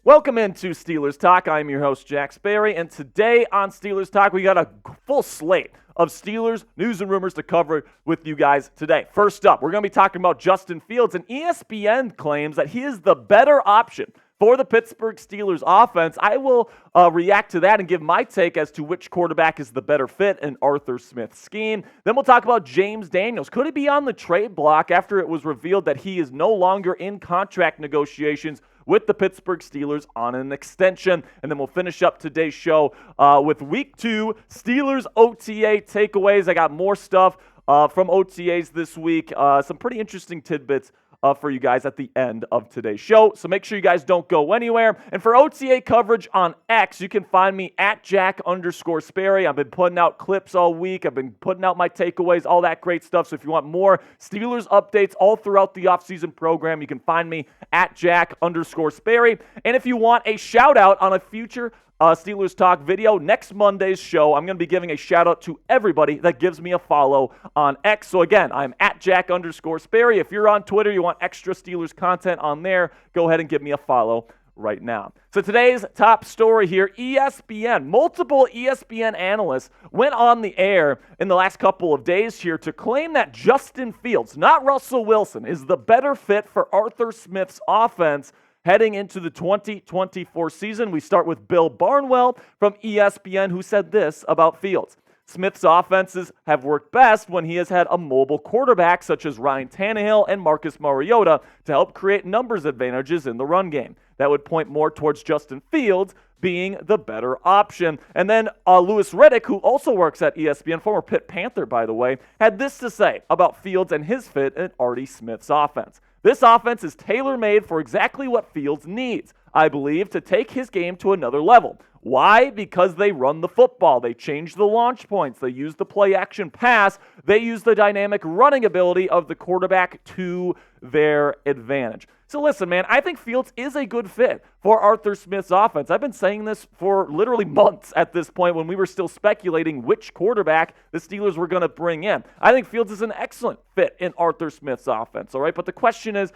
Welcome into Steelers Talk. I'm your host, Jack Sperry, and today on Steelers Talk, we got a full slate of Steelers news and rumors to cover with you guys today. First up, we're going to be talking about Justin Fields, and ESPN claims that he is the better option for the Pittsburgh Steelers offense. I will react to that and give my take as to which quarterback is the better fit in Arthur Smith's scheme. Then we'll talk about James Daniels. Could he be on the trade block after it was revealed that he is no longer in contract negotiations with the Pittsburgh Steelers on an extension? And then we'll finish up today's show with Week 2 Steelers OTA takeaways. I got more stuff from OTAs this week, some pretty interesting tidbits for you guys at the end of today's show. So make sure you guys don't go anywhere. And for OTA coverage on X, you can find me at Jack_Sperry. I've been putting out clips all week. I've been putting out my takeaways, all that great stuff. So if you want more Steelers updates all throughout the offseason program, you can find me at Jack_Sperry. And if you want a shout out on a future Steelers Talk video, next Monday's show, I'm going to be giving a shout out to everybody that gives me a follow on X. So again, I'm at Jack_Sperry. If you're on Twitter, you want extra Steelers content on there, go ahead and give me a follow right now. So today's top story here, ESPN. Multiple ESPN analysts went on the air in the last couple of days here to claim that Justin Fields, not Russell Wilson, is the better fit for Arthur Smith's offense heading into the 2024 season. We start with Bill Barnwell from ESPN, who said this about Fields. Smith's offenses have worked best when he has had a mobile quarterback such as Ryan Tannehill and Marcus Mariota to help create numbers advantages in the run game. That would point more towards Justin Fields being the better option. And then Louis Riddick, who also works at ESPN, former Pitt Panther, by the way, had this to say about Fields and his fit in Artie Smith's offense. This offense is tailor-made for exactly what Fields needs, I believe, to take his game to another level. Why? Because they run the football. They change the launch points. They use the play-action pass. They use the dynamic running ability of the quarterback to their advantage. So listen, man, I think Fields is a good fit for Arthur Smith's offense. I've been saying this for literally months at this point when we were still speculating which quarterback the Steelers were going to bring in. I think Fields is an excellent fit in Arthur Smith's offense, all right? But the question is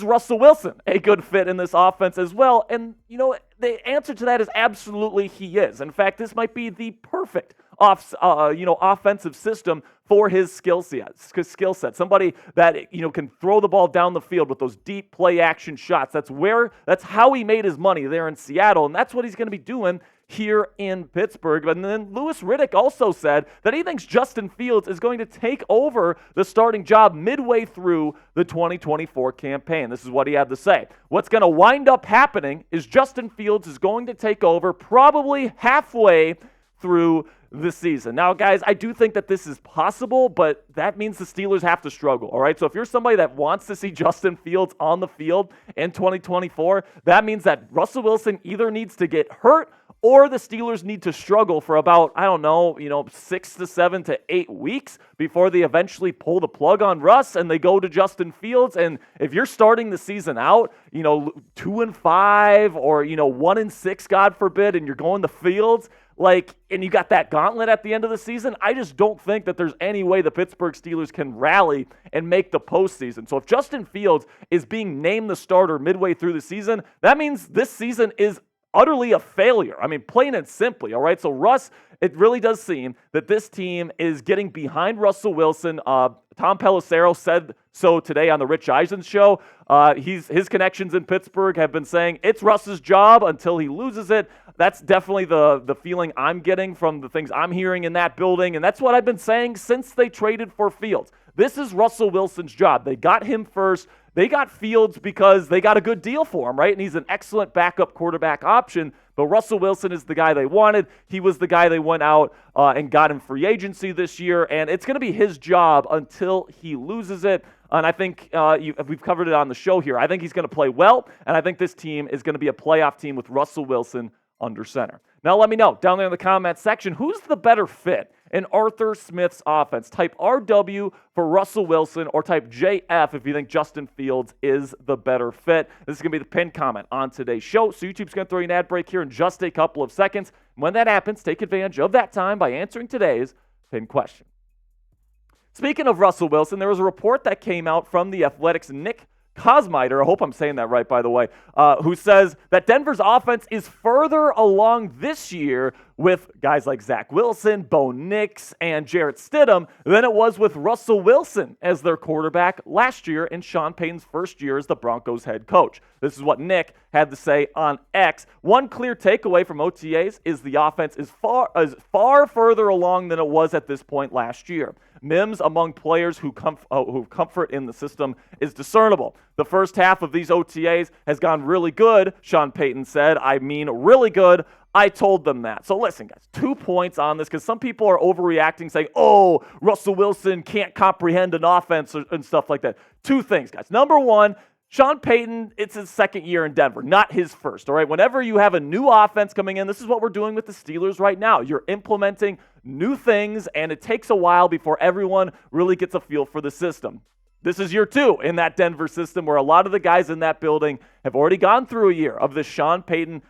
Russell Wilson a good fit in this offense as well? And, the answer to that is absolutely he is. In fact, this might be the perfect offensive system for his skill set. Somebody that can throw the ball down the field with those deep play action shots. That's how he made his money there in Seattle, and that's what he's going to be doing here in Pittsburgh. And then Louis Riddick also said that he thinks Justin Fields is going to take over the starting job midway through the 2024 campaign. This is what he had to say. What's going to wind up happening is Justin Fields is going to take over probably halfway through the season. Now, guys, I do think that this is possible, but that means the Steelers have to struggle, all right? So if you're somebody that wants to see Justin Fields on the field in 2024, that means that Russell Wilson either needs to get hurt or the Steelers need to struggle for about, 6 to 7 to 8 weeks before they eventually pull the plug on Russ and they go to Justin Fields. And if you're starting the season out, 2-5 or, 1-6, God forbid, and you're going to Fields, and you got that gauntlet at the end of the season, I just don't think that there's any way the Pittsburgh Steelers can rally and make the postseason. So if Justin Fields is being named the starter midway through the season, that means this season is utterly a failure. I mean, plain and simply, all right? So Russ, it really does seem that this team is getting behind Russell Wilson. Tom Pelissero said so today on the Rich Eisen show. His connections in Pittsburgh have been saying it's Russ's job until he loses it. That's definitely the feeling I'm getting from the things I'm hearing in that building, and that's what I've been saying since they traded for Fields. This is Russell Wilson's job. They got him first. They got Fields because they got a good deal for him, right? And he's an excellent backup quarterback option, but Russell Wilson is the guy they wanted. He was the guy they went out and got in free agency this year, and it's going to be his job until he loses it. And I think we've covered it on the show here. I think he's going to play well, and I think this team is going to be a playoff team with Russell Wilson under center. Now let me know down there in the comment section, who's the better fit in Arthur Smith's offense? Type RW for Russell Wilson or type JF if you think Justin Fields is the better fit. This is going to be the pinned comment on today's show. So YouTube's going to throw you an ad break here in just a couple of seconds. When that happens, take advantage of that time by answering today's pinned question. Speaking of Russell Wilson, there was a report that came out from the Athletics' Nick Cosmiter, I hope I'm saying that right, by the way, who says that Denver's offense is further along this year with guys like Zach Wilson, Bo Nix, and Jarrett Stidham than it was with Russell Wilson as their quarterback last year in Sean Payton's first year as the Broncos head coach. This is what Nick had to say on X. One clear takeaway from OTAs is the offense is far further along than it was at this point last year. Mims among players who comfort in the system is discernible. The first half of these OTAs has gone really good, Sean Payton said. I mean really good. I told them that. So listen, guys, 2 points on this because some people are overreacting saying, oh, Russell Wilson can't comprehend an offense and stuff like that. 2 things, guys. Number one, Sean Payton, it's his second year in Denver, not his first, all right? Whenever you have a new offense coming in, this is what we're doing with the Steelers right now. You're implementing new things, and it takes a while before everyone really gets a feel for the system. This is year 2 in that Denver system where a lot of the guys in that building have already gone through a year of the Sean Payton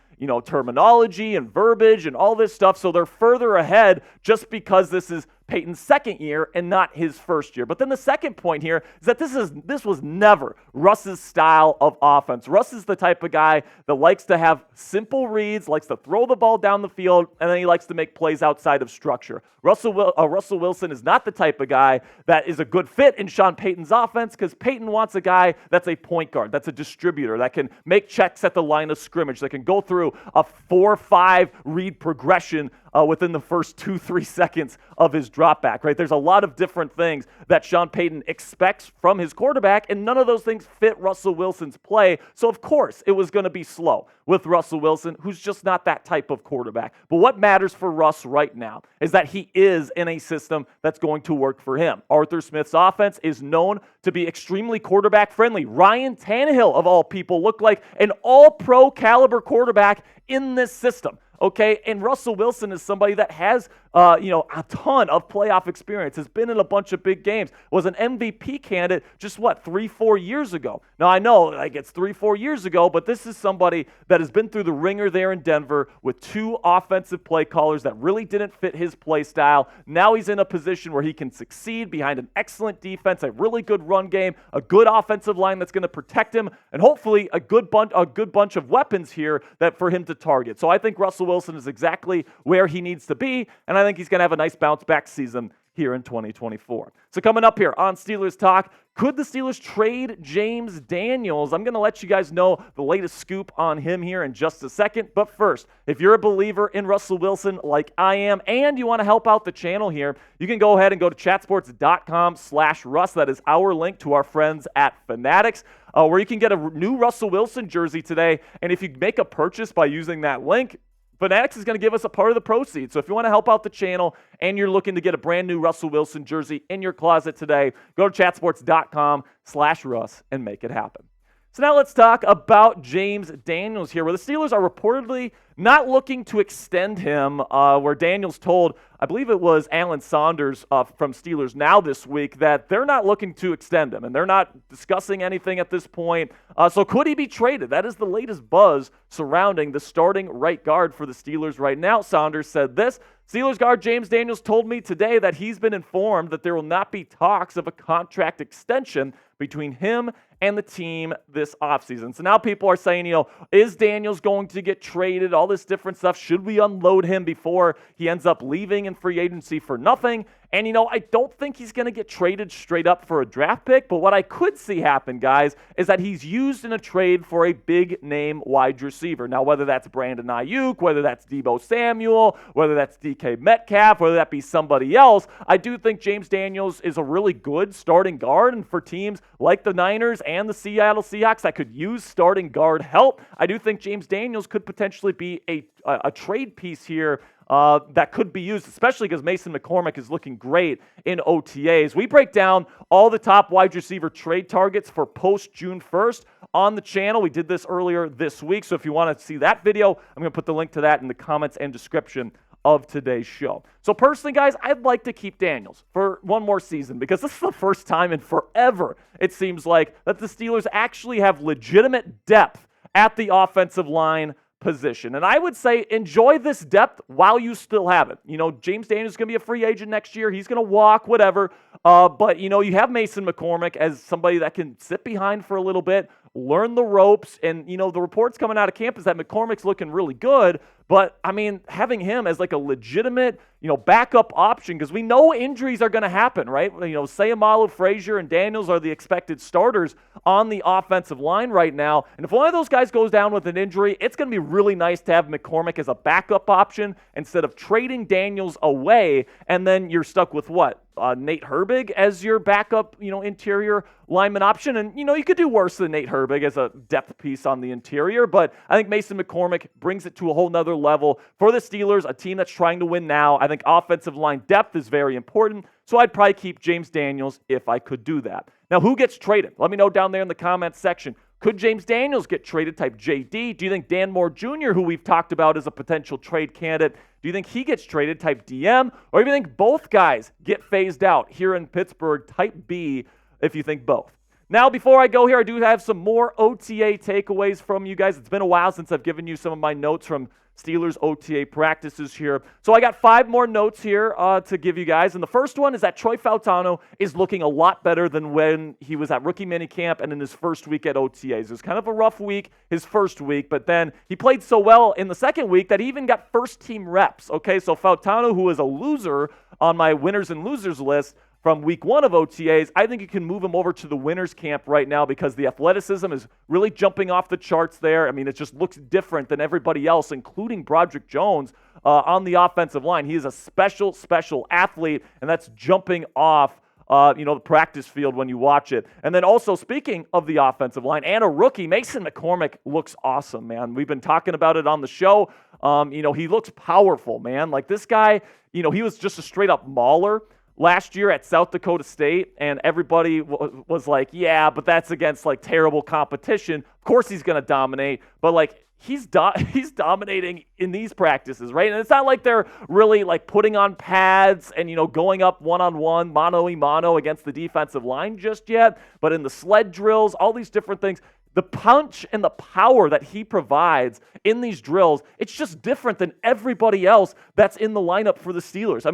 terminology and verbiage and all this stuff, so they're further ahead just because this is Payton's second year and not his first year. But then the second point here is that this was never Russ's style of offense. Russ is the type of guy that likes to have simple reads, likes to throw the ball down the field, and then he likes to make plays outside of structure. Russell Wilson is not the type of guy that is a good fit in Sean Payton's offense because Payton wants a guy that's a point guard, that's a distributor, that can make checks at the line of scrimmage, that can go through a 4-5 read progression within the first 2-3 seconds of his drop back, right? There's a lot of different things that Sean Payton expects from his quarterback, and none of those things fit Russell Wilson's play. So, of course, it was going to be slow with Russell Wilson, who's just not that type of quarterback. But what matters for Russ right now is that he is in a system that's going to work for him. Arthur Smith's offense is known to be extremely quarterback friendly. Ryan Tannehill, of all people, looked like an all-pro caliber quarterback in this system. Okay, and Russell Wilson is somebody that has, a ton of playoff experience, has been in a bunch of big games, was an MVP candidate just, 3-4 years ago. Now, I know, it's 3-4 years ago, but this is somebody that has been through the ringer there in Denver with 2 offensive play callers that really didn't fit his play style. Now he's in a position where he can succeed behind an excellent defense, a really good run game, a good offensive line that's going to protect him, and hopefully a good bunch of weapons here that for him to target. So I think Russell Wilson is exactly where he needs to be, and I think he's going to have a nice bounce-back season here in 2024. So coming up here on Steelers Talk, could the Steelers trade James Daniels? I'm going to let you guys know the latest scoop on him here in just a second. But first, if you're a believer in Russell Wilson like I am and you want to help out the channel here, you can go ahead and go to chatsports.com/Russ. That is our link to our friends at Fanatics, where you can get a new Russell Wilson jersey today. And if you make a purchase by using that link, Fanatics is going to give us a part of the proceeds. So if you want to help out the channel and you're looking to get a brand new Russell Wilson jersey in your closet today, go to chatsports.com/Russ and make it happen. So now let's talk about James Daniels here, where the Steelers are reportedly not looking to extend him, where Daniels told, I believe it was Alan Saunders from Steelers Now this week, that they're not looking to extend him, and they're not discussing anything at this point. So could he be traded? That is the latest buzz surrounding the starting right guard for the Steelers right now. Saunders said this: Steelers guard James Daniels told me today that he's been informed that there will not be talks of a contract extension between him and the team this offseason. So now people are saying, is Daniels going to get traded? All this different stuff. Should we unload him before he ends up leaving in free agency for nothing? And, I don't think he's going to get traded straight up for a draft pick, but what I could see happen, guys, is that he's used in a trade for a big-name wide receiver. Now, whether that's Brandon Ayuk, whether that's Deebo Samuel, whether that's DK Metcalf, whether that be somebody else, I do think James Daniels is a really good starting guard, and for teams like the Niners and the Seattle Seahawks that could use starting guard help, I do think James Daniels could potentially be a trade piece here that could be used, especially because Mason McCormick is looking great in OTAs. We break down all the top wide receiver trade targets for post-June 1st on the channel. We did this earlier this week, so if you want to see that video, I'm going to put the link to that in the comments and description of today's show. So personally, guys, I'd like to keep Daniels for one more season because this is the first time in forever, it seems like, that the Steelers actually have legitimate depth at the offensive line position. And I would say enjoy this depth while you still have it. James Daniels is going to be a free agent next year. He's going to walk, whatever. But, you have Mason McCormick as somebody that can sit behind for a little bit, learn the ropes. And, the reports coming out of camp is that McCormick's looking really good. But, having him as like a legitimate, backup option, because we know injuries are going to happen, right? Sayamalu, Frazier, and Daniels are the expected starters on the offensive line right now. And if one of those guys goes down with an injury, it's going to be really nice to have McCormick as a backup option instead of trading Daniels away. And then you're stuck with what? Nate Herbig as your backup, interior lineman option. And, you could do worse than Nate Herbig as a depth piece on the interior. But I think Mason McCormick brings it to a whole nother level for the Steelers, a team that's trying to win now. I think offensive line depth is very important. So I'd probably keep James Daniels if I could do that. Now, who gets traded? Let me know down there in the comments section. Could James Daniels get traded type JD? Do you think Dan Moore Jr., who we've talked about as a potential trade candidate, do you think he gets traded type DM? Or do you think both guys get phased out here in Pittsburgh type B if you think both? Now, before I go here, I do have some more OTA takeaways from you guys. It's been a while since I've given you some of my notes from Steelers OTA practices here. So I got 5 more notes here to give you guys. And the first one is that Troy Fautano is looking a lot better than when he was at rookie minicamp and in his first week at OTAs. It was kind of a rough week, his first week, but then he played so well in the second week that he even got first-team reps. Okay, so Fautano, who is a loser on my winners and losers list, from week 1 of OTAs, I think you can move him over to the winners camp right now because the athleticism is really jumping off the charts there. It just looks different than everybody else, including Broderick Jones on the offensive line. He is a special athlete, and that's jumping off the practice field when you watch it. And then also, speaking of the offensive line and a rookie, Mason McCormick looks awesome, man. We've been talking about it on the show. He looks powerful, man. Like this guy, he was just a straight-up mauler last year at South Dakota State, and everybody was like, yeah, but that's against like terrible competition. Of course he's going to dominate, but like he's dominating in these practices, right? And it's not like they're really like putting on pads and, going up one-on-one, mano-a-mano against the defensive line just yet, but in the sled drills, all these different things, the punch and the power that he provides in these drills, it's just different than everybody else that's in the lineup for the Steelers.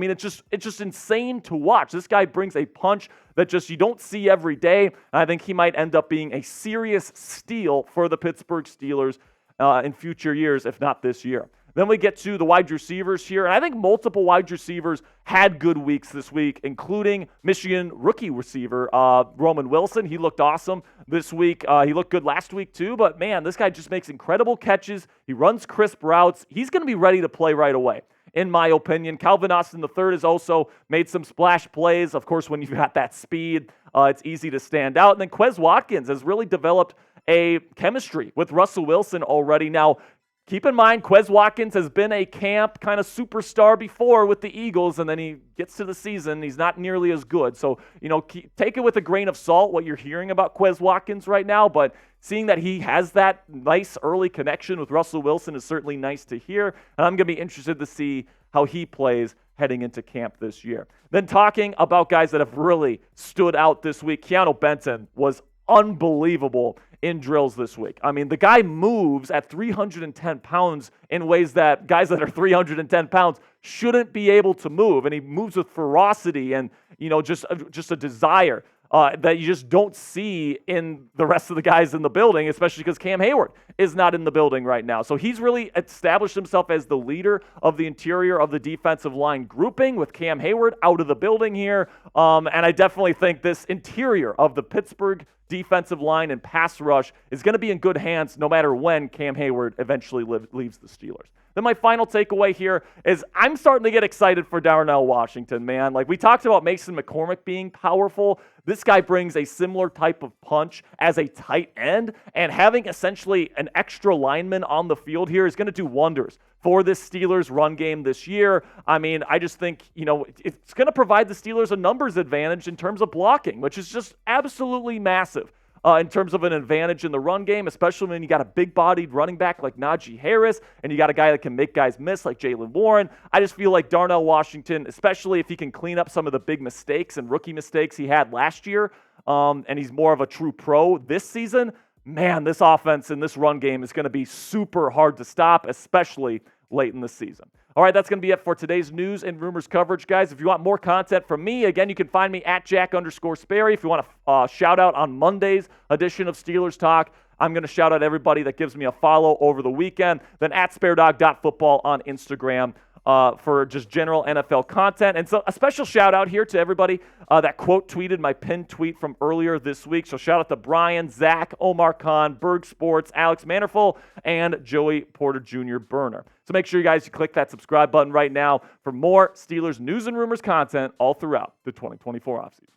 It's just insane to watch. This guy brings a punch that just you don't see every day. And I think he might end up being a serious steal for the Pittsburgh Steelers in future years, if not this year. Then we get to the wide receivers here, and I think multiple wide receivers had good weeks this week, including Michigan rookie receiver Roman Wilson. He looked awesome this week. He looked good last week too, but man, this guy just makes incredible catches. He runs crisp routes. He's going to be ready to play right away, in my opinion. Calvin Austin III has also made some splash plays. Of course, when you've got that speed, it's easy to stand out. And then Quez Watkins has really developed a chemistry with Russell Wilson already. Now, keep in mind, Quez Watkins has been a camp kind of superstar before with the Eagles, and then he gets to the season, he's not nearly as good. So, take it with a grain of salt, what you're hearing about Quez Watkins right now, but seeing that he has that nice early connection with Russell Wilson is certainly nice to hear, and I'm going to be interested to see how he plays heading into camp this year. Then talking about guys that have really stood out this week, Keeanu Benton was unbelievable in drills this week. The guy moves at 310 pounds in ways that guys that are 310 pounds shouldn't be able to move. And he moves with ferocity and, just a desire that you just don't see in the rest of the guys in the building, especially because Cam Hayward is not in the building right now. So he's really established himself as the leader of the interior of the defensive line grouping with Cam Hayward out of the building here. And I definitely think this interior of the Pittsburgh defensive line and pass rush is going to be in good hands no matter when Cam Hayward eventually leaves the Steelers. Then my final takeaway here is I'm starting to get excited for Darnell Washington, man. Like we talked about Mason McCormick being powerful. This guy brings a similar type of punch as a tight end, and having essentially an extra lineman on the field here is going to do wonders for this Steelers run game this year. I just think, it's going to provide the Steelers a numbers advantage in terms of blocking, which is just absolutely massive. In terms of an advantage in the run game, especially when you got a big-bodied running back like Najee Harris, and you got a guy that can make guys miss like Jaylen Warren. I just feel like Darnell Washington, especially if he can clean up some of the big mistakes and rookie mistakes he had last year, and he's more of a true pro this season, man, this offense and this run game is going to be super hard to stop, especially late in the season. All right, that's going to be it for today's news and rumors coverage, guys. If you want more content from me, again, you can find me at Jack_Sperry. If you want to shout out on Monday's edition of Steelers Talk, I'm going to shout out everybody that gives me a follow over the weekend. Then at sparedog.football on Instagram for just general NFL content. And so a special shout out here to everybody that quote tweeted my pinned tweet from earlier this week. So shout out to Brian, Zach, Omar Khan, Berg Sports, Alex Manderful, and Joey Porter Jr. Burner. So make sure you guys click that subscribe button right now for more Steelers news and rumors content all throughout the 2024 offseason.